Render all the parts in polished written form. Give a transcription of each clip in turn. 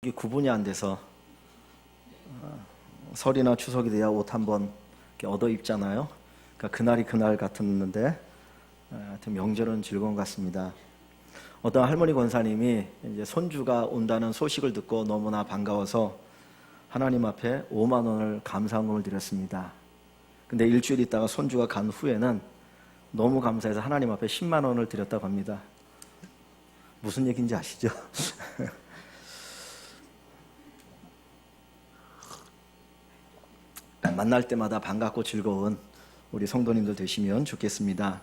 이게 구분이 안 돼서 설이나 추석이 돼야 옷 한번 얻어 입잖아요. 그러니까 그날이 그날 같았는데 하여튼 명절은 즐거운 것 같습니다. 어떤 할머니 권사님이 이제 손주가 온다는 소식을 듣고 너무나 반가워서 하나님 앞에 5만 원을 감사금을 드렸습니다. 근데 일주일 있다가 손주가 간 후에는 너무 감사해서 하나님 앞에 10만 원을 드렸다고 합니다. 무슨 얘기인지 아시죠? 만날 때마다 반갑고 즐거운 우리 성도님들 되시면 좋겠습니다.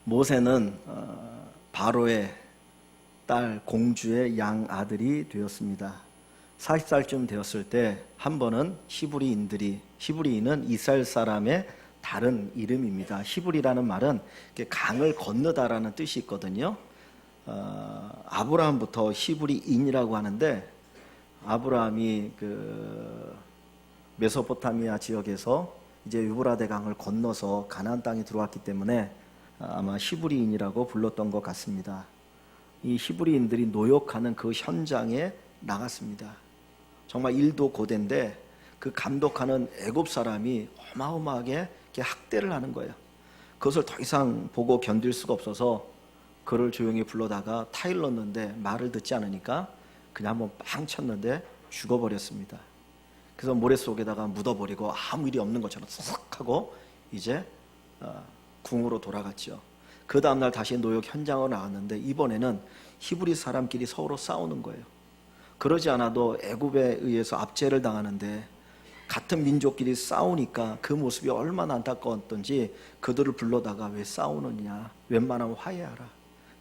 모세는 바로의 딸 공주의 양 아들이 되었습니다. 40살쯤 되었을 때 한 번은 히브리인은 이스라엘 사람의 다른 이름입니다. 히브리라는 말은 강을 건너다라는 뜻이 있거든요. 아브라함부터 히브리인이라고 하는데, 아브라함이 메소포타미아 지역에서 이제 유브라데 강을 건너서 가나안 땅에 들어왔기 때문에 아마 히브리인이라고 불렀던 것 같습니다. 이 히브리인들이 노역하는 그 현장에 나갔습니다. 정말 일도 고된데 그 감독하는 애굽 사람이 어마어마하게 학대를 하는 거예요. 그것을 더 이상 보고 견딜 수가 없어서 그를 조용히 불러다가 타일 넣는데 말을 듣지 않으니까 그냥 한번 빵 쳤는데 죽어버렸습니다. 그래서 모래 속에다가 묻어버리고 아무 일이 없는 것처럼 싹 하고 이제 궁으로 돌아갔죠. 그 다음날 다시 노역 현장으로 나왔는데 이번에는 히브리 사람끼리 서로 싸우는 거예요. 그러지 않아도 애굽에 의해서 압제를 당하는데 같은 민족끼리 싸우니까 그 모습이 얼마나 안타까웠던지 그들을 불러다가 왜 싸우느냐, 웬만하면 화해하라.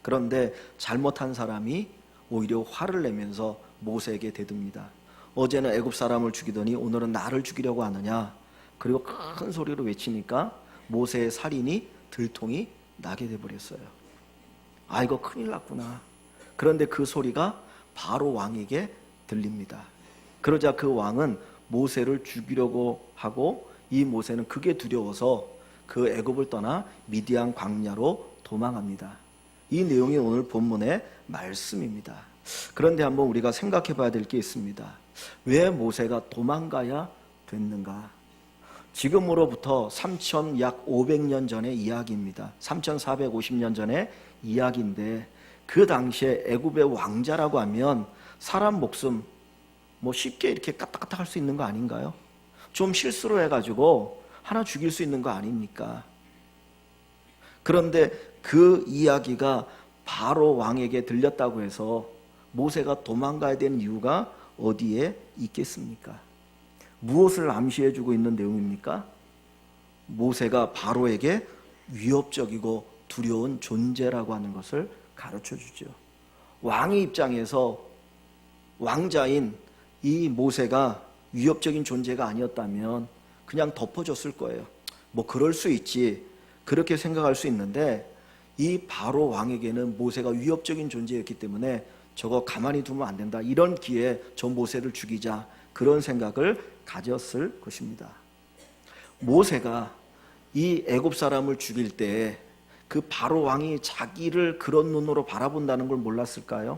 그런데 잘못한 사람이 오히려 화를 내면서 모세에게 대듭니다. 어제는 애굽 사람을 죽이더니 오늘은 나를 죽이려고 하느냐. 그리고 큰 소리로 외치니까 모세의 살인이 들통이 나게 돼버렸어요. 아, 이거 큰일 났구나. 그런데 그 소리가 바로 왕에게 들립니다. 그러자 그 왕은 모세를 죽이려고 하고, 이 모세는 그게 두려워서 그 애굽을 떠나 미디안 광야로 도망합니다. 이 내용이 오늘 본문의 말씀입니다. 그런데 한번 우리가 생각해 봐야 될 게 있습니다. 왜 모세가 도망가야 됐는가? 지금으로부터 약 500년 전의 이야기입니다. 3450년 전의 이야기인데, 그 당시에 애굽의 왕자라고 하면 사람 목숨 쉽게 이렇게 까딱까딱 할 수 있는 거 아닌가요? 좀 실수로 해가지고 하나 죽일 수 있는 거 아닙니까? 그런데 그 이야기가 바로 왕에게 들렸다고 해서 모세가 도망가야 되는 이유가 어디에 있겠습니까? 무엇을 암시해주고 있는 내용입니까? 모세가 바로에게 위협적이고 두려운 존재라고 하는 것을 가르쳐주죠. 왕의 입장에서 왕자인 이 모세가 위협적인 존재가 아니었다면 그냥 덮어줬을 거예요. 그럴 수 있지, 그렇게 생각할 수 있는데, 이 바로 왕에게는 모세가 위협적인 존재였기 때문에 저거 가만히 두면 안 된다, 이런 기회에 저 모세를 죽이자, 그런 생각을 가졌을 것입니다. 모세가 이 애굽 사람을 죽일 때 그 바로 왕이 자기를 그런 눈으로 바라본다는 걸 몰랐을까요?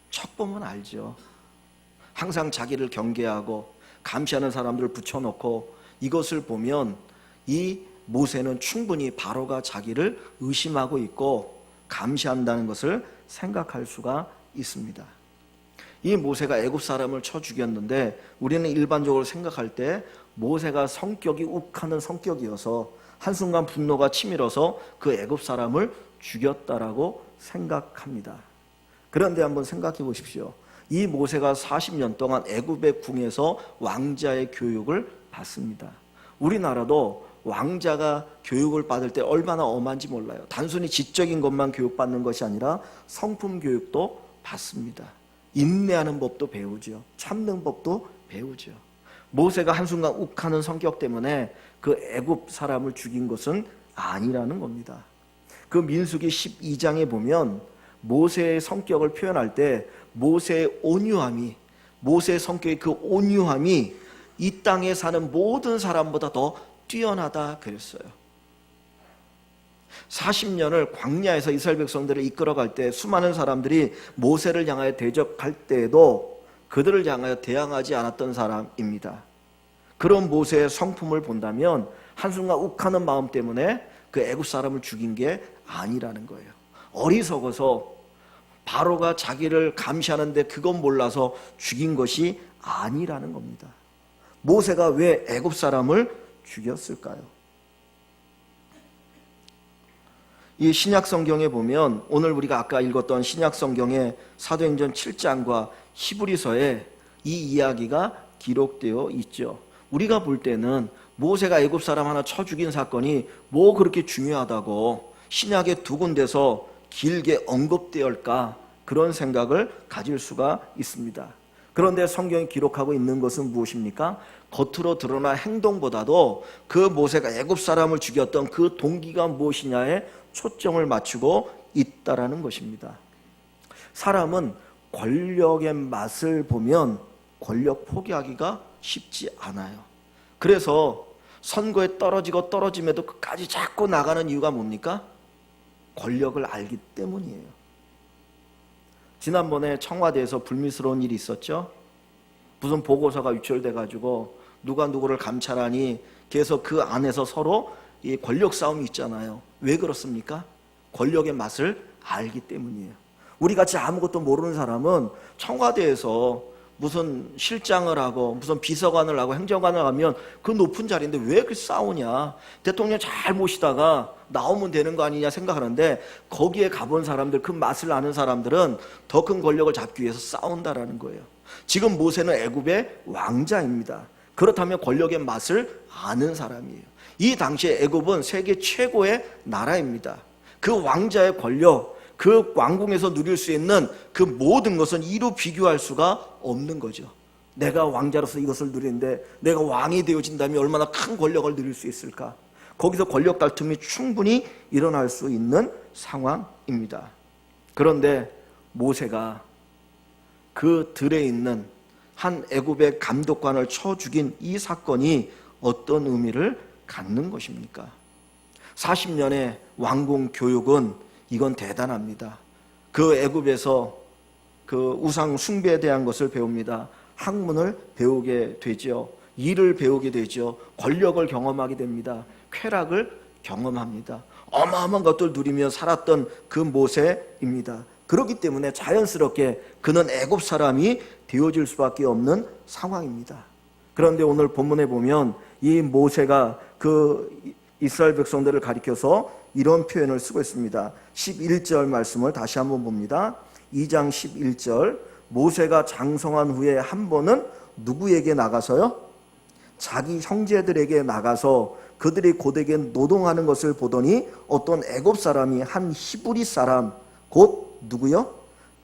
척 보면 알죠. 항상 자기를 경계하고 감시하는 사람들을 붙여놓고, 이것을 보면 이 모세는 충분히 바로가 자기를 의심하고 있고 감시한다는 것을 생각할 수가 있습니다. 이 모세가 애굽 사람을 쳐 죽였는데, 우리는 일반적으로 생각할 때 모세가 성격이 욱하는 성격이어서 한순간 분노가 치밀어서 그 애굽 사람을 죽였다라고 생각합니다. 그런데 한번 생각해 보십시오. 이 모세가 40년 동안 애굽의 궁에서 왕자의 교육을 받습니다. 우리나라도 왕자가 교육을 받을 때 얼마나 엄한지 몰라요. 단순히 지적인 것만 교육받는 것이 아니라 성품 교육도 받습니다. 인내하는 법도 배우죠. 참는 법도 배우죠. 모세가 한순간 욱하는 성격 때문에 그 애굽 사람을 죽인 것은 아니라는 겁니다. 그 민수기 12장에 보면 모세의 성격을 표현할 때 모세의 온유함이, 모세의 성격의 그 온유함이 이 땅에 사는 모든 사람보다 더 뛰어나다 그랬어요. 40년을 광야에서 이스라엘 백성들을 이끌어갈 때 수많은 사람들이 모세를 향하여 대적할 때에도 그들을 향하여 대항하지 않았던 사람입니다. 그런 모세의 성품을 본다면 한순간 욱하는 마음 때문에 그 애굽 사람을 죽인 게 아니라는 거예요. 어리석어서 바로가 자기를 감시하는데 그건 몰라서 죽인 것이 아니라는 겁니다. 모세가 왜 애굽 사람을 죽였을까요? 이 신약 성경에 보면 오늘 우리가 아까 읽었던 신약 성경의 사도행전 7장과 히브리서에 이 이야기가 기록되어 있죠. 우리가 볼 때는 모세가 애굽 사람 하나 쳐 죽인 사건이 뭐 그렇게 중요하다고 신약의 두 군데서 길게 언급되었을까, 그런 생각을 가질 수가 있습니다. 그런데 성경이 기록하고 있는 것은 무엇입니까? 겉으로 드러난 행동보다도 그 모세가 애굽 사람을 죽였던 그 동기가 무엇이냐에 초점을 맞추고 있다라는 것입니다. 사람은 권력의 맛을 보면 권력 포기하기가 쉽지 않아요. 그래서 선거에 떨어지고 떨어짐에도 끝까지 자꾸 나가는 이유가 뭡니까? 권력을 알기 때문이에요. 지난번에 청와대에서 불미스러운 일이 있었죠. 무슨 보고서가 유출돼가지고 누가 누구를 감찰하니 계속 그 안에서 서로 이 권력 싸움이 있잖아요. 왜 그렇습니까? 권력의 맛을 알기 때문이에요. 우리같이 아무것도 모르는 사람은 청와대에서 무슨 실장을 하고 무슨 비서관을 하고 행정관을 하면 그 높은 자리인데 왜 그렇게 싸우냐, 대통령 잘 모시다가 나오면 되는 거 아니냐 생각하는데, 거기에 가본 사람들, 그 맛을 아는 사람들은 더 큰 권력을 잡기 위해서 싸운다라는 거예요. 지금 모세는 애굽의 왕자입니다. 그렇다면 권력의 맛을 아는 사람이에요. 이 당시에 애굽은 세계 최고의 나라입니다. 그 왕자의 권력, 그 왕궁에서 누릴 수 있는 그 모든 것은 이루 비교할 수가 없는 거죠. 내가 왕자로서 이것을 누리는데 내가 왕이 되어진다면 얼마나 큰 권력을 누릴 수 있을까? 거기서 권력 다툼이 충분히 일어날 수 있는 상황입니다. 그런데 모세가 그 들에 있는 한 애굽의 감독관을 쳐 죽인 이 사건이 어떤 의미를 갖는 것입니까? 40년의 왕궁 교육은 이건 대단합니다. 그 애굽에서 그 우상 숭배에 대한 것을 배웁니다. 학문을 배우게 되죠. 일을 배우게 되죠. 권력을 경험하게 됩니다. 쾌락을 경험합니다. 어마어마한 것들 누리며 살았던 그 모세입니다. 그렇기 때문에 자연스럽게 그는 애굽 사람이 되어질 수밖에 없는 상황입니다. 그런데 오늘 본문에 보면 이 모세가 그 이스라엘 백성들을 가리켜서 이런 표현을 쓰고 있습니다. 11절 말씀을 다시 한번 봅니다. 2장 11절, 모세가 장성한 후에 한 번은 누구에게 나가서요? 자기 형제들에게 나가서 그들이 고되게 노동하는 것을 보더니 어떤 애굽 사람이 한 히브리 사람, 곧 누구요?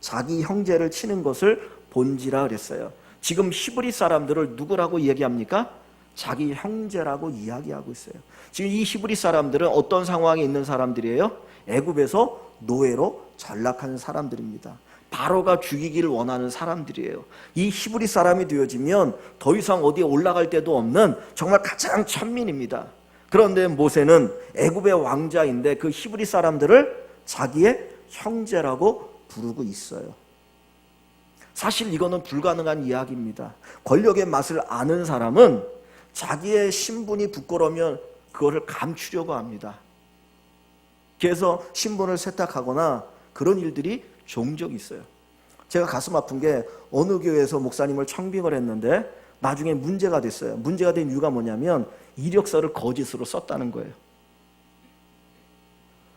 자기 형제를 치는 것을 본지라 그랬어요. 지금 히브리 사람들을 누구라고 얘기합니까? 자기 형제라고 이야기하고 있어요. 지금 이 히브리 사람들은 어떤 상황에 있는 사람들이에요? 애굽에서 노예로 전락한 사람들입니다. 바로가 죽이기를 원하는 사람들이에요. 이 히브리 사람이 되어지면 더 이상 어디에 올라갈 데도 없는 정말 가장 천민입니다. 그런데 모세는 애굽의 왕자인데 그 히브리 사람들을 자기의 형제라고 부르고 있어요. 사실 이거는 불가능한 이야기입니다. 권력의 맛을 아는 사람은 자기의 신분이 부끄러우면 그거를 감추려고 합니다. 그래서 신분을 세탁하거나 그런 일들이 종종 있어요. 제가 가슴 아픈 게 어느 교회에서 목사님을 청빙을 했는데 나중에 문제가 됐어요. 문제가 된 이유가 뭐냐면 이력서를 거짓으로 썼다는 거예요.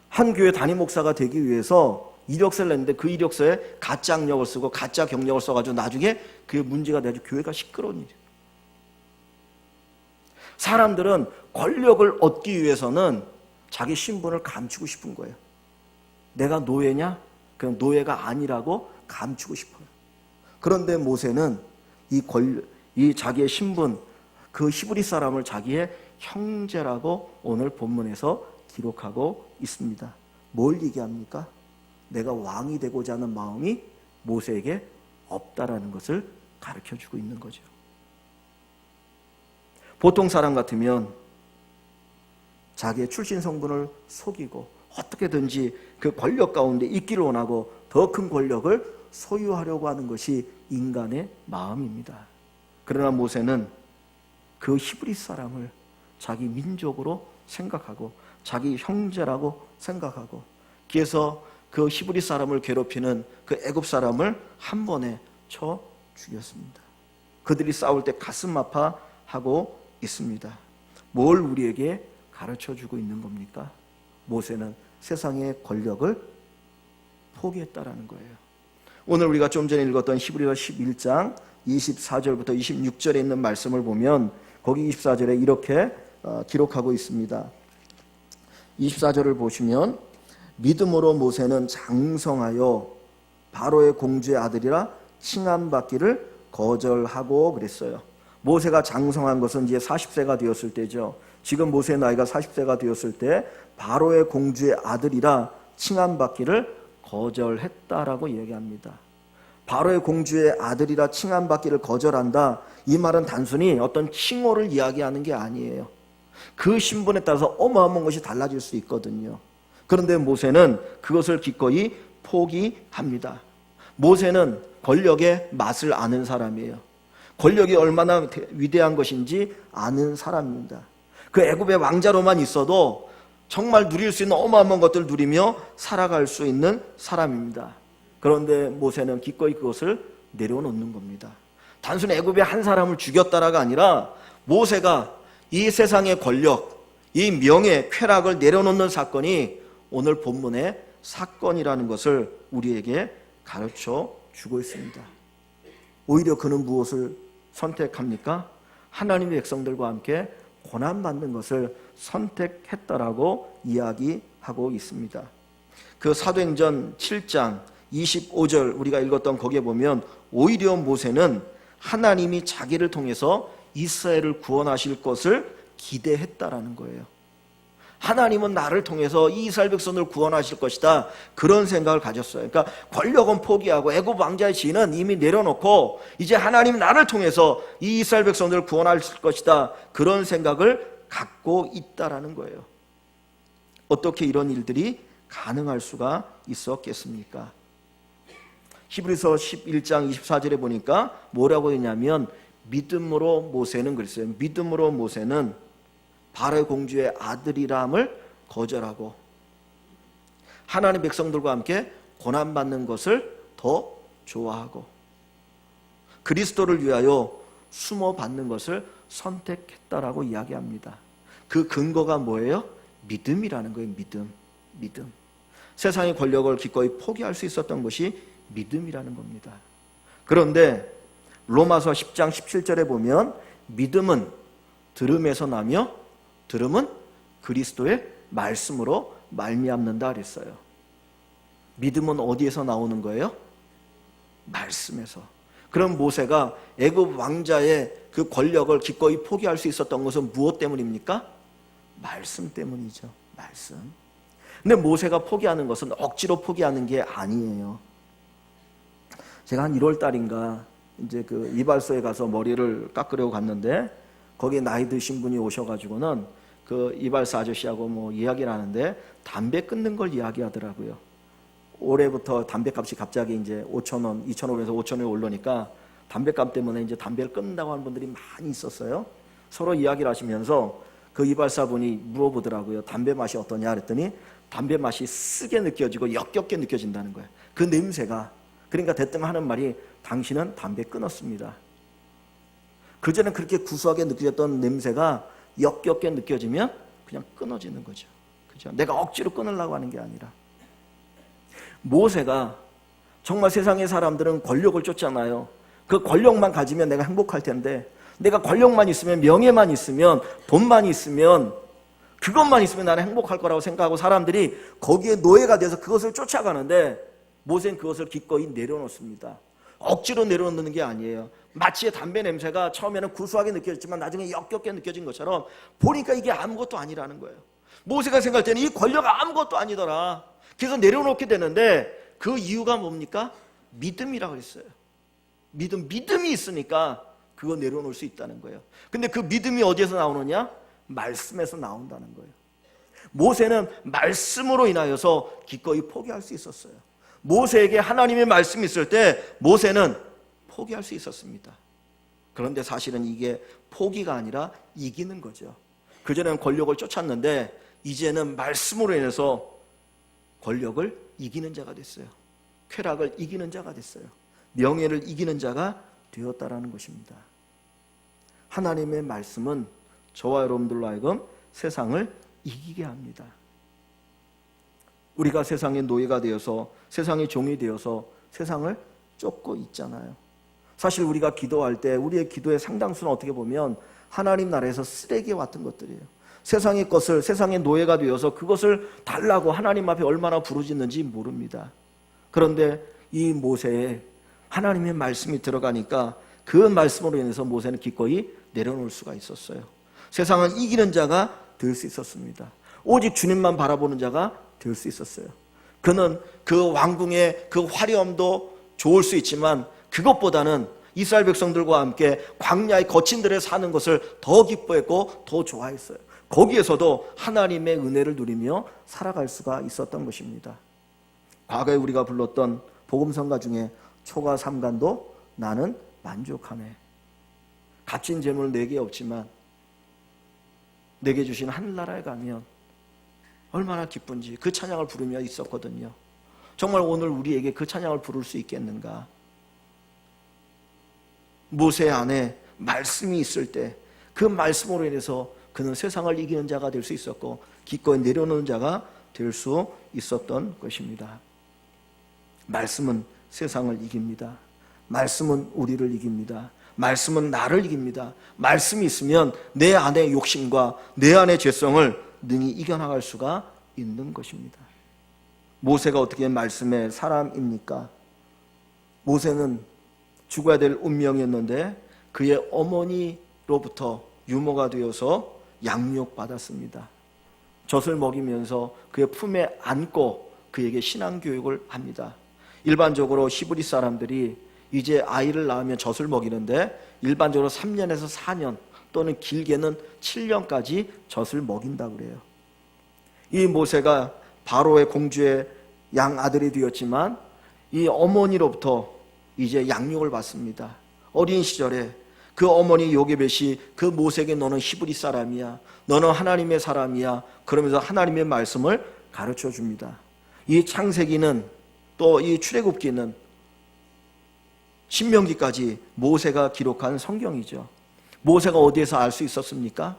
한 교회 담임 목사가 되기 위해서 이력서를 냈는데 그 이력서에 가짜 학력을 쓰고 가짜 경력을 써가지고 나중에 그게 문제가 돼가지고 교회가 시끄러운 일이에요. 사람들은 권력을 얻기 위해서는 자기 신분을 감추고 싶은 거예요. 내가 노예냐? 그냥 노예가 아니라고 감추고 싶어요. 그런데 모세는 이 자기의 신분, 그 히브리 사람을 자기의 형제라고 오늘 본문에서 기록하고 있습니다. 뭘 얘기합니까? 내가 왕이 되고자 하는 마음이 모세에게 없다라는 것을 가르쳐주고 있는 거죠. 보통 사람 같으면 자기의 출신 성분을 속이고 어떻게든지 그 권력 가운데 있기를 원하고 더 큰 권력을 소유하려고 하는 것이 인간의 마음입니다. 그러나 모세는 그 히브리 사람을 자기 민족으로 생각하고 자기 형제라고 생각하고, 그래서 그 히브리 사람을 괴롭히는 그 애굽 사람을 한 번에 쳐 죽였습니다. 그들이 싸울 때 가슴 아파하고 있습니다. 뭘 우리에게 가르쳐주고 있는 겁니까? 모세는 세상의 권력을 포기했다라는 거예요. 오늘 우리가 좀 전에 읽었던 히브리서 11장 24절부터 26절에 있는 말씀을 보면 거기 24절에 이렇게 기록하고 있습니다. 24절을 보시면 믿음으로 모세는 장성하여 바로의 공주의 아들이라 칭함받기를 거절하고 그랬어요. 모세가 장성한 것은 이제 40세가 되었을 때죠. 지금 모세의 나이가 40세가 되었을 때 바로의 공주의 아들이라 칭함받기를 거절했다라고 이야기합니다. 바로의 공주의 아들이라 칭함받기를 거절한다, 이 말은 단순히 어떤 칭호를 이야기하는 게 아니에요. 그 신분에 따라서 어마어마한 것이 달라질 수 있거든요. 그런데 모세는 그것을 기꺼이 포기합니다. 모세는 권력의 맛을 아는 사람이에요. 권력이 얼마나 위대한 것인지 아는 사람입니다. 그 애굽의 왕자로만 있어도 정말 누릴 수 있는 어마어마한 것들을 누리며 살아갈 수 있는 사람입니다. 그런데 모세는 기꺼이 그것을 내려놓는 겁니다. 단순히 애굽의 한 사람을 죽였다라가 아니라 모세가 이 세상의 권력, 이 명예, 쾌락을 내려놓는 사건이 오늘 본문의 사건이라는 것을 우리에게 가르쳐 주고 있습니다. 오히려 그는 무엇을 선택합니까? 하나님의 백성들과 함께 고난받는 것을 선택했다라고 이야기하고 있습니다. 그 사도행전 7장 25절 우리가 읽었던 거기에 보면 오히려 모세는 하나님이 자기를 통해서 이스라엘을 구원하실 것을 기대했다라는 거예요. 하나님은 나를 통해서 이 이스라엘 백성을 구원하실 것이다, 그런 생각을 가졌어요. 그러니까 권력은 포기하고 애굽 왕자의 지위는 이미 내려놓고 이제 하나님 나를 통해서 이 이스라엘 백성들을 구원하실 것이다, 그런 생각을 갖고 있다라는 거예요. 어떻게 이런 일들이 가능할 수가 있었겠습니까? 히브리서 11장 24절에 보니까 뭐라고 했냐면 믿음으로 모세는 그랬어요. 믿음으로 모세는 바로의 공주의 아들이람을 거절하고 하나님 백성들과 함께 고난받는 것을 더 좋아하고 그리스도를 위하여 숨어 받는 것을 선택했다라고 이야기합니다. 그 근거가 뭐예요? 믿음이라는 거예요. 믿음. 세상의 권력을 기꺼이 포기할 수 있었던 것이 믿음이라는 겁니다. 그런데 로마서 10장 17절에 보면 믿음은 들음에서 나며 들음은 그리스도의 말씀으로 말미암는다 그랬어요. 믿음은 어디에서 나오는 거예요? 말씀에서. 그럼 모세가 애굽 왕자의 그 권력을 기꺼이 포기할 수 있었던 것은 무엇 때문입니까? 말씀 때문이죠. 말씀. 근데 모세가 포기하는 것은 억지로 포기하는 게 아니에요. 제가 한 1월 달인가 이제 그 이발소에 가서 머리를 깎으려고 갔는데 거기에 나이 드신 분이 오셔가지고는 그 이발사 아저씨하고 뭐 이야기를 하는데 담배 끊는 걸 이야기하더라고요. 올해부터 담배값이 갑자기 이제 5,000원, 2,500원에서 5,000원에 올라오니까 담배값 때문에 이제 담배를 끊는다고 하는 분들이 많이 있었어요. 서로 이야기를 하시면서 그 이발사분이 물어보더라고요. 담배 맛이 어떠냐 그랬더니 담배 맛이 쓰게 느껴지고 역겹게 느껴진다는 거예요. 그 냄새가. 그러니까 대뜸 하는 말이 당신은 담배 끊었습니다. 그전에 그렇게 구수하게 느껴졌던 냄새가 역겹게 느껴지면 그냥 끊어지는 거죠. 그죠? 내가 억지로 끊으려고 하는 게 아니라. 모세가 정말 세상의 사람들은 권력을 쫓잖아요. 그 권력만 가지면 내가 행복할 텐데 내가 권력만 있으면 명예만 있으면 돈만 있으면 그것만 있으면 나는 행복할 거라고 생각하고 사람들이 거기에 노예가 돼서 그것을 쫓아가는데 모세는 그것을 기꺼이 내려놓습니다. 억지로 내려놓는 게 아니에요. 마치 담배 냄새가 처음에는 구수하게 느껴졌지만 나중에 역겹게 느껴진 것처럼 보니까 이게 아무것도 아니라는 거예요. 모세가 생각할 때는 이 권력 아무것도 아니더라. 그래서 내려놓게 되는데 그 이유가 뭡니까? 믿음이라고 했어요. 믿음이 있으니까 그거 내려놓을 수 있다는 거예요. 근데 그 믿음이 어디에서 나오느냐? 말씀에서 나온다는 거예요. 모세는 말씀으로 인하여서 기꺼이 포기할 수 있었어요. 모세에게 하나님의 말씀이 있을 때 모세는 포기할 수 있었습니다. 그런데 사실은 이게 포기가 아니라 이기는 거죠. 그전에는 권력을 쫓았는데 이제는 말씀으로 인해서 권력을 이기는 자가 됐어요. 쾌락을 이기는 자가 됐어요. 명예를 이기는 자가 되었다라는 것입니다. 하나님의 말씀은 저와 여러분들로 하여금 세상을 이기게 합니다. 우리가 세상의 노예가 되어서 세상의 종이 되어서 세상을 쫓고 있잖아요. 사실 우리가 기도할 때 우리의 기도의 상당수는 어떻게 보면 하나님 나라에서 쓰레기와 같은 것들이에요. 세상의 것을, 세상의 노예가 되어서 그것을 달라고 하나님 앞에 얼마나 부르짖는지 모릅니다. 그런데 이 모세에 하나님의 말씀이 들어가니까 그 말씀으로 인해서 모세는 기꺼이 내려놓을 수가 있었어요. 세상을 이기는 자가 될 수 있었습니다. 오직 주님만 바라보는 자가 될 수 있었어요. 그는 그 왕궁의 그 화려함도 좋을 수 있지만 그것보다는 이스라엘 백성들과 함께 광야의 거친들에 사는 것을 더 기뻐했고 더 좋아했어요. 거기에서도 하나님의 은혜를 누리며 살아갈 수가 있었던 것입니다. 과거에 우리가 불렀던 복음성가 중에 초가 삼간도 나는 만족하네. 값진 재물 내게 없지만 내게 주신 하늘나라에 가면 얼마나 기쁜지 그 찬양을 부르며 있었거든요. 정말 오늘 우리에게 그 찬양을 부를 수 있겠는가? 모세 안에 말씀이 있을 때 그 말씀으로 인해서 그는 세상을 이기는 자가 될 수 있었고 기꺼이 내려놓는 자가 될 수 있었던 것입니다. 말씀은 세상을 이깁니다. 말씀은 우리를 이깁니다. 말씀은 나를 이깁니다. 말씀이 있으면 내 안의 욕심과 내 안의 죄성을 능히 이겨나갈 수가 있는 것입니다. 모세가 어떻게 말씀의 사람입니까? 모세는 죽어야 될 운명이었는데 그의 어머니로부터 유모가 되어서 양육받았습니다. 젖을 먹이면서 그의 품에 안고 그에게 신앙교육을 합니다. 일반적으로 히브리 사람들이 이제 아이를 낳으면 젖을 먹이는데 일반적으로 3년에서 4년 또는 길게는 7년까지 젖을 먹인다고 그래요. 이 모세가 바로의 공주의 양아들이 되었지만 이 어머니로부터 이제 양육을 받습니다. 어린 시절에 그 어머니 요게벳이 그 모세에게 너는 히브리 사람이야, 너는 하나님의 사람이야 그러면서 하나님의 말씀을 가르쳐 줍니다. 이 창세기는 또 이 출애굽기는 신명기까지 모세가 기록한 성경이죠. 모세가 어디에서 알 수 있었습니까?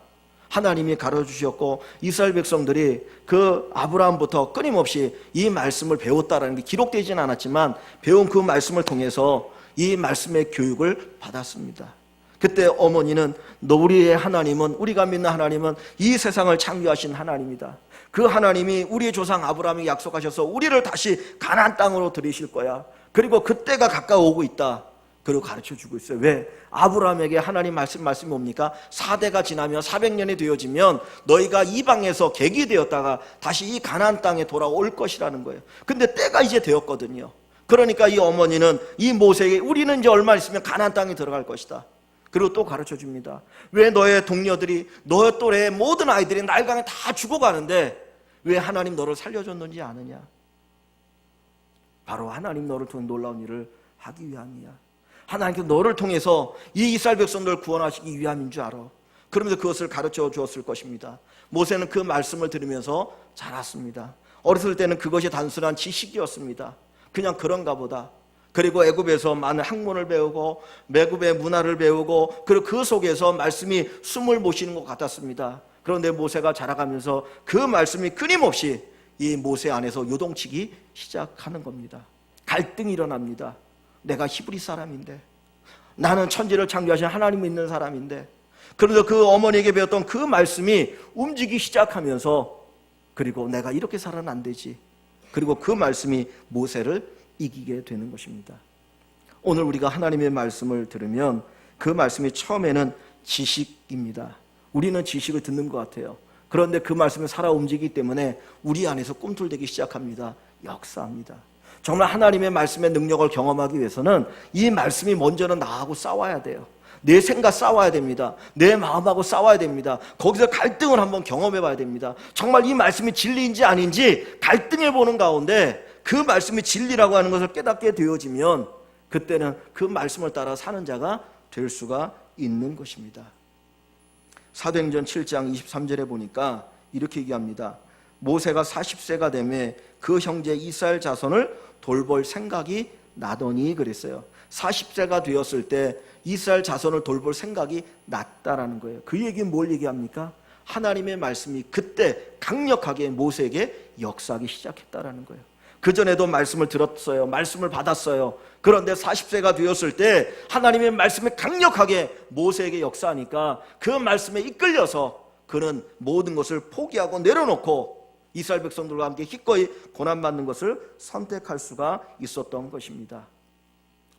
하나님이 가르쳐주셨고 이스라엘 백성들이 그 아브라함부터 끊임없이 이 말씀을 배웠다라는 게 기록되지는 않았지만 배운 그 말씀을 통해서 이 말씀의 교육을 받았습니다. 그때 어머니는 우리의 하나님은, 우리가 믿는 하나님은 이 세상을 창조하신 하나님이다. 그 하나님이 우리의 조상 아브라함이 약속하셔서 우리를 다시 가나안 땅으로 들이실 거야. 그리고 그때가 가까워오고 있다. 그리고 가르쳐주고 있어요. 왜? 아브라함에게 하나님 말씀이 뭡니까? 4대가 지나면 400년이 되어지면 너희가 이방에서 객이 되었다가 다시 이 가나안 땅에 돌아올 것이라는 거예요. 근데 때가 이제 되었거든요. 그러니까 이 어머니는 이 모세에게 우리는 이제 얼마 있으면 가나안 땅에 들어갈 것이다. 그리고 또 가르쳐줍니다. 왜 너의 동료들이, 너의 또래의 모든 아이들이 날강에 다 죽어가는데 왜 하나님 너를 살려줬는지 아느냐? 바로 하나님 너를 통해 놀라운 일을 하기 위함이야. 하나님께서 너를 통해서 이 이스라엘 백성들을 구원하시기 위함인 줄 알아. 그러면서 그것을 가르쳐 주었을 것입니다. 모세는 그 말씀을 들으면서 자랐습니다. 어렸을 때는 그것이 단순한 지식이었습니다. 그냥 그런가 보다. 그리고 애굽에서 많은 학문을 배우고 애굽의 문화를 배우고 그리고 그 속에서 말씀이 숨을 못 쉬는 것 같았습니다. 그런데 모세가 자라가면서 그 말씀이 끊임없이 이 모세 안에서 요동치기 시작하는 겁니다. 갈등이 일어납니다. 내가 히브리 사람인데, 나는 천지를 창조하신 하나님이 있는 사람인데, 그래서 그 어머니에게 배웠던 그 말씀이 움직이기 시작하면서 그리고 내가 이렇게 살아는 안 되지. 그리고 그 말씀이 모세를 이기게 되는 것입니다. 오늘 우리가 하나님의 말씀을 들으면 그 말씀이 처음에는 지식입니다. 우리는 지식을 듣는 것 같아요. 그런데 그 말씀이 살아 움직이기 때문에 우리 안에서 꿈틀대기 시작합니다. 역사합니다. 정말 하나님의 말씀의 능력을 경험하기 위해서는 이 말씀이 먼저는 나하고 싸워야 돼요. 내 생각 싸워야 됩니다. 내 마음하고 싸워야 됩니다. 거기서 갈등을 한번 경험해 봐야 됩니다. 정말 이 말씀이 진리인지 아닌지 갈등해 보는 가운데 그 말씀이 진리라고 하는 것을 깨닫게 되어지면 그때는 그 말씀을 따라 사는 자가 될 수가 있는 것입니다. 사도행전 7장 23절에 보니까 이렇게 얘기합니다. 모세가 40세가 되매 그 형제 이스라엘 자손을 돌볼 생각이 나더니 그랬어요. 40세가 되었을 때 이스라엘 자손을 돌볼 생각이 났다라는 거예요. 그 얘기는 뭘 얘기합니까? 하나님의 말씀이 그때 강력하게 모세에게 역사하기 시작했다라는 거예요. 그전에도 말씀을 들었어요. 말씀을 받았어요. 그런데 40세가 되었을 때 하나님의 말씀이 강력하게 모세에게 역사하니까 그 말씀에 이끌려서 그는 모든 것을 포기하고 내려놓고 이스라엘 백성들과 함께 기꺼이 고난받는 것을 선택할 수가 있었던 것입니다.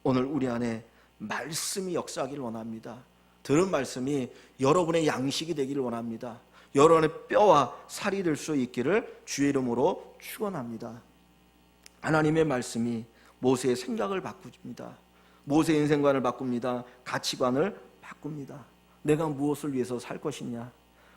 오늘 우리 안에 말씀이 역사하기를 원합니다. 들은 말씀이 여러분의 양식이 되기를 원합니다. 여러분의 뼈와 살이 될 수 있기를 주의 이름으로 축원합니다. 하나님의 말씀이 모세의 생각을 바꿉니다. 모세의 인생관을 바꿉니다. 가치관을 바꿉니다. 내가 무엇을 위해서 살 것이냐.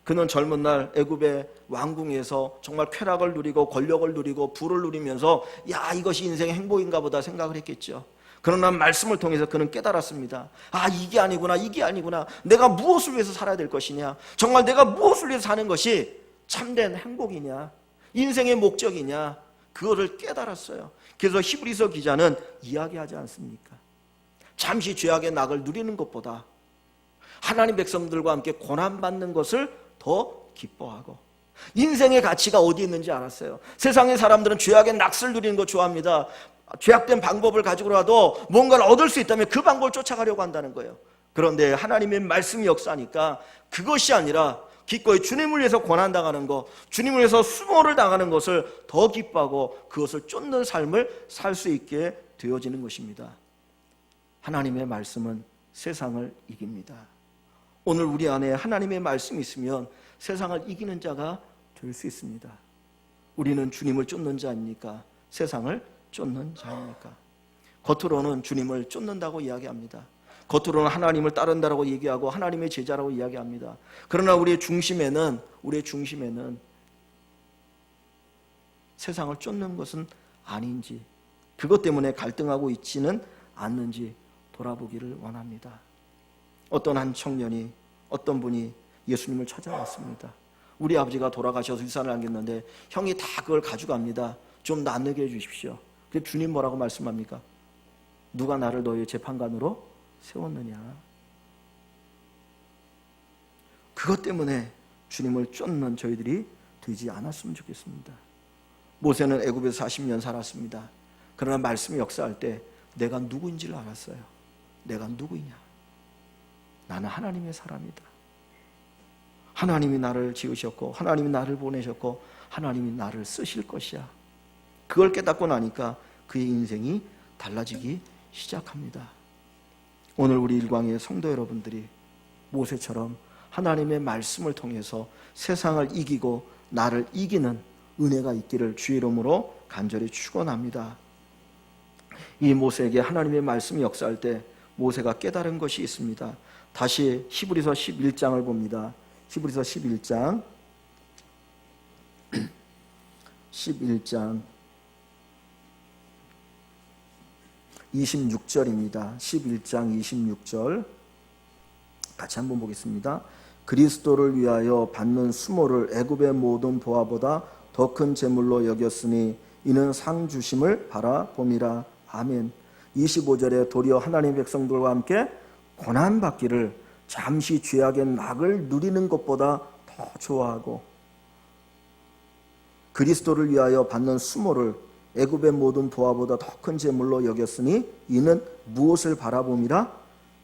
그는 젊은 날 애굽의 왕궁에서 정말 쾌락을 누리고 권력을 누리고 부를 누리면서 야, 이것이 인생의 행복인가 보다 생각을 했겠죠. 그러나 말씀을 통해서 그는 깨달았습니다. 아, 이게 아니구나, 이게 아니구나. 내가 무엇을 위해서 살아야 될 것이냐. 정말 내가 무엇을 위해서 사는 것이 참된 행복이냐, 인생의 목적이냐, 그거를 깨달았어요. 그래서 히브리서 기자는 이야기하지 않습니까? 잠시 죄악의 낙을 누리는 것보다 하나님 백성들과 함께 고난받는 것을 더 기뻐하고, 인생의 가치가 어디 있는지 알았어요. 세상의 사람들은 죄악의 낙을 누리는 거 좋아합니다. 죄악된 방법을 가지고라도 뭔가를 얻을 수 있다면 그 방법을 쫓아가려고 한다는 거예요. 그런데 하나님의 말씀이 역사하니까 그것이 아니라 기꺼이 주님을 위해서 고난당하는 것, 주님을 위해서 수모를 당하는 것을 더 기뻐하고 그것을 쫓는 삶을 살 수 있게 되어지는 것입니다. 하나님의 말씀은 세상을 이깁니다. 오늘 우리 안에 하나님의 말씀이 있으면 세상을 이기는 자가 될 수 있습니다. 우리는 주님을 쫓는 자입니까? 세상을 쫓는 자입니까? 겉으로는 주님을 쫓는다고 이야기합니다. 겉으로는 하나님을 따른다라고 얘기하고 하나님의 제자라고 이야기합니다. 그러나 우리의 중심에는 세상을 쫓는 것은 아닌지, 그것 때문에 갈등하고 있지는 않는지 돌아보기를 원합니다. 어떤 한 청년이, 어떤 분이 예수님을 찾아왔습니다. 우리 아버지가 돌아가셔서 유산을 남겼는데 형이 다 그걸 가져갑니다. 좀 나누게 해주십시오. 그래서 주님 뭐라고 말씀합니까? 누가 나를 너희 재판관으로 세웠느냐. 그것 때문에 주님을 쫓는 저희들이 되지 않았으면 좋겠습니다. 모세는 애굽에서 40년 살았습니다. 그러나 말씀이 역사할 때 내가 누구인지를 알았어요. 내가 누구이냐? 나는 하나님의 사람이다. 하나님이 나를 지으셨고 하나님이 나를 보내셨고 하나님이 나를 쓰실 것이야. 그걸 깨닫고 나니까 그의 인생이 달라지기 시작합니다. 오늘 우리 일광의 성도 여러분들이 모세처럼 하나님의 말씀을 통해서 세상을 이기고 나를 이기는 은혜가 있기를 주의 이름으로 간절히 축원합니다. 이 모세에게 하나님의 말씀이 역사할 때 모세가 깨달은 것이 있습니다. 다시 히브리서 11장을 봅니다. 히브리서 11장 26절입니다. 11장 26절 같이 한번 보겠습니다. 그리스도를 위하여 받는 수모를 애굽의 모든 보화보다 더 큰 재물로 여겼으니 이는 상 주심을 바라봄이라. 아멘. 25절에 도리어 하나님 백성들과 함께 고난받기를 잠시 죄악의 낙을 누리는 것보다 더 좋아하고, 그리스도를 위하여 받는 수모를 애굽의 모든 보화보다 더 큰 재물로 여겼으니 이는 무엇을 바라봄이라?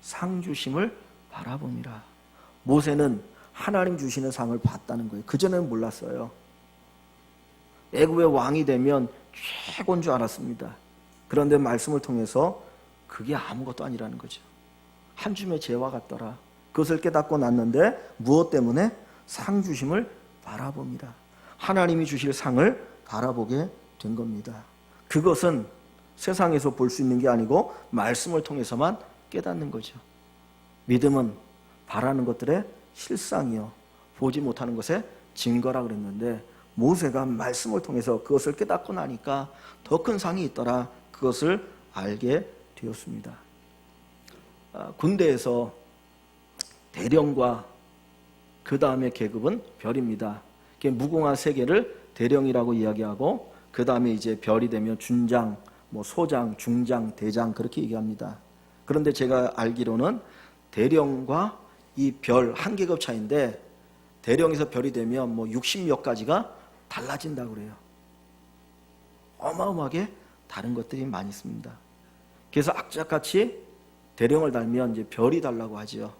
상 주심을 바라봄이라. 모세는 하나님 주시는 상을 봤다는 거예요. 그전에는 몰랐어요. 애굽의 왕이 되면 최고인 줄 알았습니다. 그런데 말씀을 통해서 그게 아무것도 아니라는 거죠. 한 줌의 재와 같더라. 그것을 깨닫고 났는데 무엇 때문에? 상 주심을 바라봅니다. 하나님이 주실 상을 바라보게 된 겁니다. 그것은 세상에서 볼 수 있는 게 아니고 말씀을 통해서만 깨닫는 거죠. 믿음은 바라는 것들의 실상이요 보지 못하는 것의 증거라 그랬는데, 모세가 말씀을 통해서 그것을 깨닫고 나니까 더 큰 상이 있더라, 그것을 알게 되었습니다. 군대에서 대령과 그 다음에 계급은 별입니다. 무궁화 세 개를 대령이라고 이야기하고, 그 다음에 이제 별이 되면 준장, 소장, 중장, 대장 그렇게 얘기합니다. 그런데 제가 알기로는 대령과 이 별 한 계급 차이인데, 대령에서 별이 되면 60몇 가지가 달라진다고 그래요. 어마어마하게 다른 것들이 많이 있습니다. 그래서 악착같이 대령을 달면 이제 별이 달라고 하죠.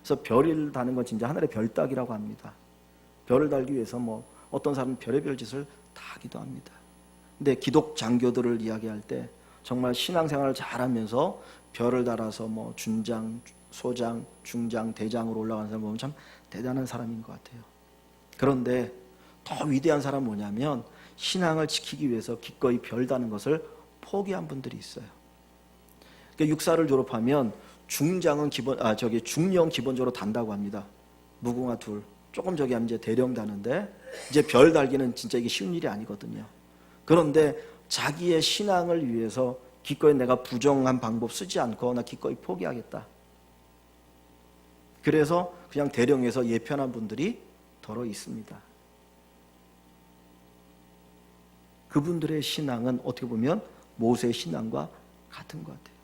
그래서 별을 다는 건 진짜 하늘의 별 따기라고 합니다. 별을 달기 위해서 어떤 사람은 별의별 짓을 다 하기도 합니다. 근데 기독 장교들을 이야기할 때 정말 신앙생활을 잘하면서 별을 달아서 준장, 소장, 중장, 대장으로 올라가는 사람 보면 참 대단한 사람인 것 같아요. 그런데 더 위대한 사람은 뭐냐면, 신앙을 지키기 위해서 기꺼이 별 다는 것을 포기한 분들이 있어요. 그러니까 육사를 졸업하면 중장은 중령 기본적으로 단다고 합니다. 무궁화 둘, 조금 저기 하면 이제 대령 다는데, 이제 별 달기는 진짜 이게 쉬운 일이 아니거든요. 그런데 자기의 신앙을 위해서 기꺼이 내가 부정한 방법 쓰지 않고 나 기꺼이 포기하겠다. 그래서 그냥 대령에서 예편한 분들이 더러 있습니다. 그분들의 신앙은 어떻게 보면 모세의 신앙과 같은 것 같아요.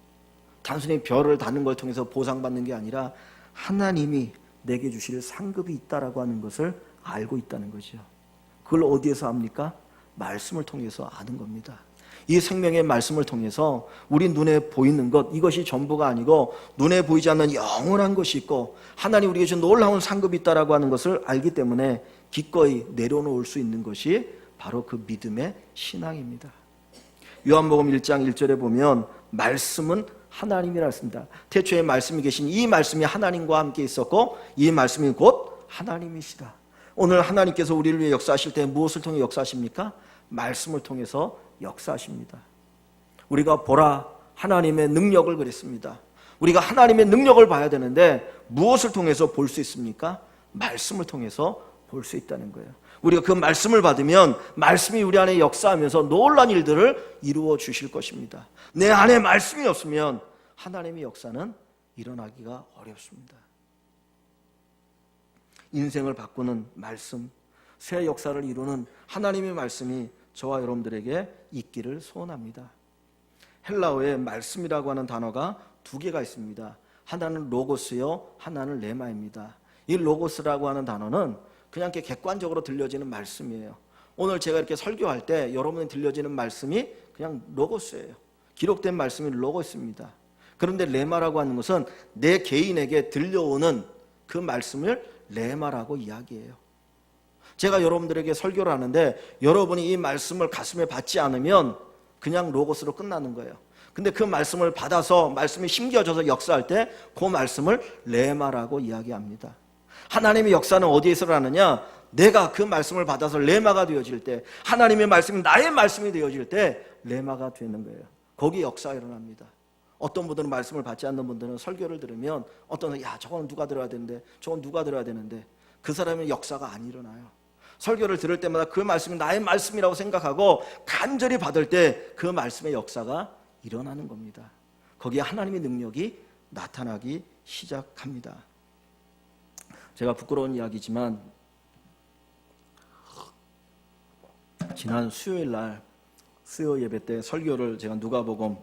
단순히 별을 다는 걸 통해서 보상받는 게 아니라 하나님이 내게 주실 상급이 있다라고 하는 것을 알고 있다는 거죠. 그걸 어디에서 압니까? 말씀을 통해서 아는 겁니다. 이 생명의 말씀을 통해서 우리 눈에 보이는 것, 이것이 전부가 아니고 눈에 보이지 않는 영원한 것이 있고 하나님 우리에게 준 놀라운 상급이 있다라고 하는 것을 알기 때문에 기꺼이 내려놓을 수 있는 것이 바로 그 믿음의 신앙입니다. 요한복음 1장 1절에 보면 말씀은 하나님이라 했습니다. 태초에 말씀이 계신 이 말씀이 하나님과 함께 있었고 이 말씀이 곧 하나님이시다. 오늘 하나님께서 우리를 위해 역사하실 때 무엇을 통해 역사하십니까? 말씀을 통해서 역사하십니다. 우리가 보라 하나님의 능력을 그랬습니다. 우리가 하나님의 능력을 봐야 되는데 무엇을 통해서 볼 수 있습니까? 말씀을 통해서 볼 수 있다는 거예요. 우리가 그 말씀을 받으면 말씀이 우리 안에 역사하면서 놀라운 일들을 이루어 주실 것입니다. 내 안에 말씀이 없으면 하나님의 역사는 일어나기가 어렵습니다. 인생을 바꾸는 말씀, 새 역사를 이루는 하나님의 말씀이 저와 여러분들에게 있기를 소원합니다. 헬라어에 말씀이라고 하는 단어가 두 개가 있습니다. 하나는 로고스요, 하나는 레마입니다. 이 로고스라고 하는 단어는 그냥 이렇게 객관적으로 들려지는 말씀이에요. 오늘 제가 이렇게 설교할 때 여러분이 들려지는 말씀이 그냥 로고스예요. 기록된 말씀이 로고스입니다. 그런데 레마라고 하는 것은 내 개인에게 들려오는 그 말씀을 레마라고 이야기해요. 제가 여러분들에게 설교를 하는데 여러분이 이 말씀을 가슴에 받지 않으면 그냥 로고스로 끝나는 거예요. 근데 그 말씀을 받아서 말씀이 심겨져서 역사할 때 그 말씀을 레마라고 이야기합니다. 하나님의 역사는 어디에서 일어나느냐? 내가 그 말씀을 받아서 레마가 되어질 때, 하나님의 말씀이 나의 말씀이 되어질 때 레마가 되는 거예요. 거기 역사가 일어납니다. 어떤 분들은 말씀을 받지 않는 분들은 설교를 들으면 어떤 분은 야 저건 누가 들어야 되는데 저건 누가 들어야 되는데 그 사람의 역사가 안 일어나요. 설교를 들을 때마다 그 말씀이 나의 말씀이라고 생각하고 간절히 받을 때 그 말씀의 역사가 일어나는 겁니다. 거기에 하나님의 능력이 나타나기 시작합니다. 제가 부끄러운 이야기지만 지난 수요일 날 수요 예배 때 설교를 제가 누가복음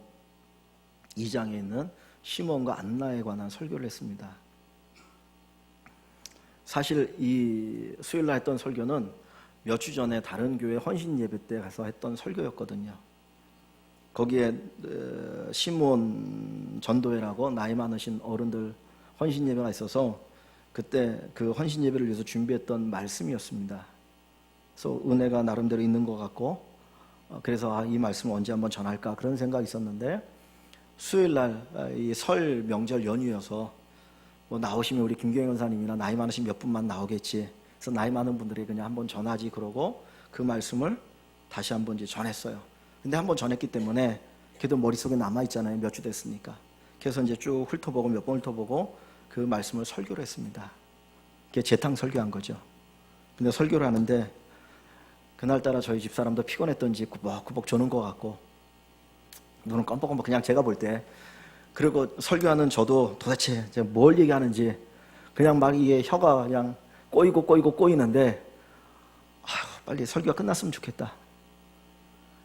2장에 있는 시몬과 안나에 관한 설교를 했습니다. 사실 이 수요일 날 했던 설교는 몇 주 전에 다른 교회 헌신 예배 때 가서 했던 설교였거든요. 거기에 시몬 전도회라고 나이 많으신 어른들 헌신 예배가 있어서 그때 그 헌신 예배를 위해서 준비했던 말씀이었습니다. 그래서 은혜가 나름대로 있는 것 같고 그래서 이 말씀을 언제 한번 전할까 그런 생각이 있었는데 수요일 날 이 설 명절 연휴여서 나오시면 우리 김경영 원사님이나 나이 많으신 몇 분만 나오겠지. 그래서 나이 많은 분들이 그냥 한번 전하지 그러고 그 말씀을 다시 한번 이제 전했어요. 근데 한번 전했기 때문에 그래도 머릿속에 남아있잖아요. 몇 주 됐으니까. 그래서 이제 쭉 훑어보고 몇 번 훑어보고 그 말씀을 설교를 했습니다. 그게 재탕 설교한 거죠. 근데 설교를 하는데 그날따라 저희 집사람도 피곤했던지 구벅구벅 조는 것 같고 눈은 껌뻑껌뻑 그냥 제가 볼 때, 그리고 설교하는 저도 도대체 뭘 얘기하는지 그냥 막 이게 혀가 그냥 꼬이는데 빨리 설교가 끝났으면 좋겠다.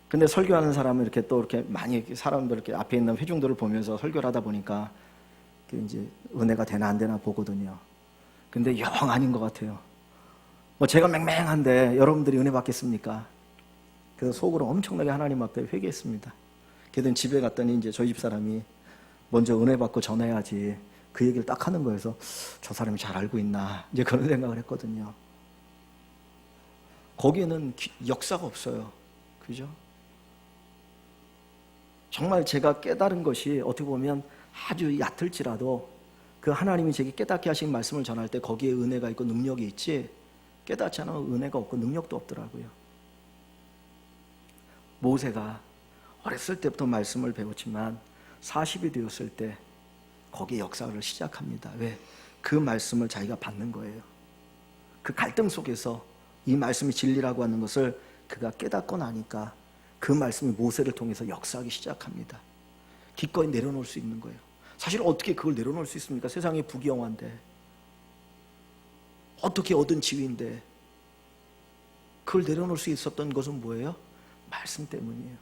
근데 설교하는 사람은 이렇게 또 이렇게 많이 사람들 이렇게 앞에 있는 회중들을 보면서 설교를 하다 보니까 이제 은혜가 되나 안 되나 보거든요. 근데 영 아닌 것 같아요. 뭐 제가 맹맹한데 여러분들이 은혜 받겠습니까? 그래서 속으로 엄청나게 하나님 앞에 회개했습니다. 그랬더니 집에 갔더니 이제 저희 집 사람이 먼저 은혜 받고 전해야지, 그 얘기를 딱 하는 거여서 저 사람이 잘 알고 있나 이제 그런 생각을 했거든요. 거기에는 역사가 없어요. 그죠? 정말 제가 깨달은 것이 어떻게 보면 아주 얕을지라도 그 하나님이 제게 깨닫게 하신 말씀을 전할 때 거기에 은혜가 있고 능력이 있지, 깨닫지 않으면 은혜가 없고 능력도 없더라고요. 모세가 어렸을 때부터 말씀을 배웠지만 40이 되었을 때 거기에 역사를 시작합니다. 왜? 그 말씀을 자기가 받는 거예요. 그 갈등 속에서 이 말씀이 진리라고 하는 것을 그가 깨닫고 나니까 그 말씀이 모세를 통해서 역사하기 시작합니다. 기꺼이 내려놓을 수 있는 거예요. 사실 어떻게 그걸 내려놓을 수 있습니까? 세상이 부귀영화인데, 어떻게 얻은 지위인데. 그걸 내려놓을 수 있었던 것은 뭐예요? 말씀 때문이에요.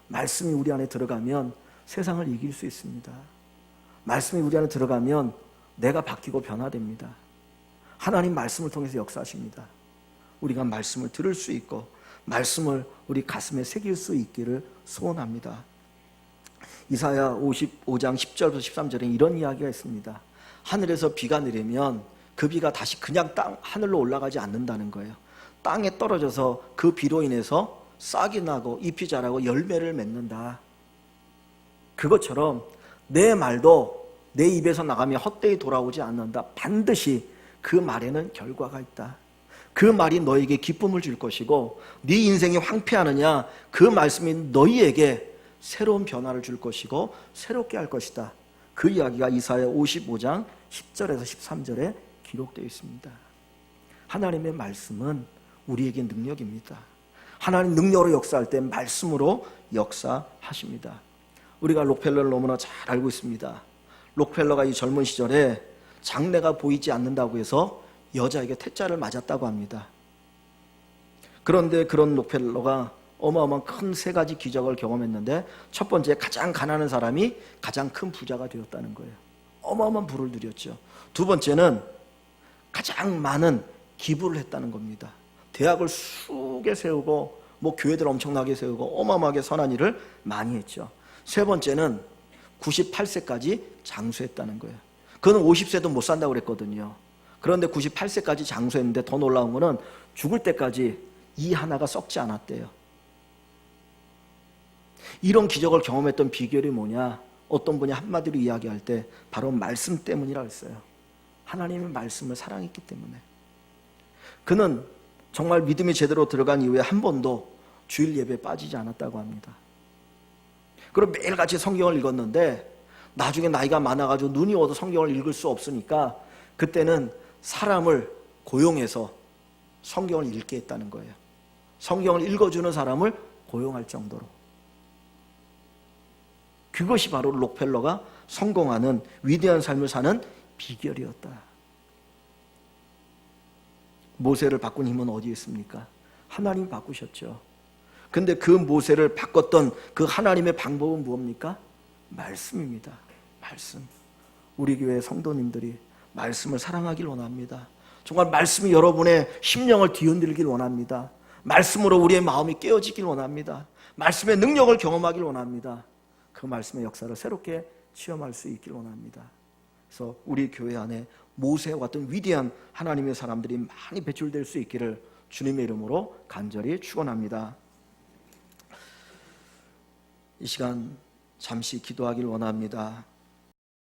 말씀이 우리 안에 들어가면 세상을 이길 수 있습니다. 말씀이 우리 안에 들어가면 내가 바뀌고 변화됩니다. 하나님 말씀을 통해서 역사하십니다. 우리가 말씀을 들을 수 있고 말씀을 우리 가슴에 새길 수 있기를 소원합니다. 이사야 55장 10절부터 13절에 이런 이야기가 있습니다. 하늘에서 비가 내리면 그 비가 다시 그냥 하늘로 올라가지 않는다는 거예요. 땅에 떨어져서 그 비로 인해서 싹이 나고 잎이 자라고 열매를 맺는다. 그것처럼 내 말도 내 입에서 나가면 헛되이 돌아오지 않는다. 반드시 그 말에는 결과가 있다. 그 말이 너에게 기쁨을 줄 것이고 네 인생이 황폐하느냐, 그 말씀이 너희에게 새로운 변화를 줄 것이고 새롭게 할 것이다. 그 이야기가 이사야 55장 10절에서 13절에 기록되어 있습니다. 하나님의 말씀은 우리에게 능력입니다. 하나님 능력으로 역사할 때 말씀으로 역사하십니다. 우리가 록펠러를 너무나 잘 알고 있습니다. 록펠러가 이 젊은 시절에 장래가 보이지 않는다고 해서 여자에게 태자를 맞았다고 합니다. 그런데 그런 록펠러가 어마어마한 큰 세 가지 기적을 경험했는데, 첫 번째, 가장 가난한 사람이 가장 큰 부자가 되었다는 거예요. 어마어마한 부를 누렸죠. 두 번째는 가장 많은 기부를 했다는 겁니다. 대학을 수개 세우고 교회들 엄청나게 세우고 어마어마하게 선한 일을 많이 했죠. 세 번째는 98세까지 장수했다는 거예요. 그는 50세도 못 산다고 그랬거든요. 그런데 98세까지 장수했는데 더 놀라운 거는 죽을 때까지 이 하나가 썩지 않았대요. 이런 기적을 경험했던 비결이 뭐냐? 어떤 분이 한마디로 이야기할 때 바로 말씀 때문이라고 했어요. 하나님의 말씀을 사랑했기 때문에. 그는 정말 믿음이 제대로 들어간 이후에 한 번도 주일 예배에 빠지지 않았다고 합니다. 그리고 매일같이 성경을 읽었는데 나중에 나이가 많아가지고 눈이 어두워 성경을 읽을 수 없으니까 그때는 사람을 고용해서 성경을 읽게 했다는 거예요. 성경을 읽어주는 사람을 고용할 정도로. 그것이 바로 록펠러가 성공하는 위대한 삶을 사는 비결이었다. 모세를 바꾼 힘은 어디에 있습니까? 하나님이 바꾸셨죠. 근데 그 모세를 바꿨던 그 하나님의 방법은 무엇입니까? 말씀입니다. 말씀. 우리 교회 성도님들이 말씀을 사랑하길 원합니다. 정말 말씀이 여러분의 심령을 뒤흔들길 원합니다. 말씀으로 우리의 마음이 깨어지길 원합니다. 말씀의 능력을 경험하길 원합니다. 그 말씀의 역사를 새롭게 체험할 수 있길 원합니다. 그래서 우리 교회 안에 모세와 같은 위대한 하나님의 사람들이 많이 배출될 수 있기를 주님의 이름으로 간절히 축원합니다. 이 시간 잠시 기도하길 원합니다.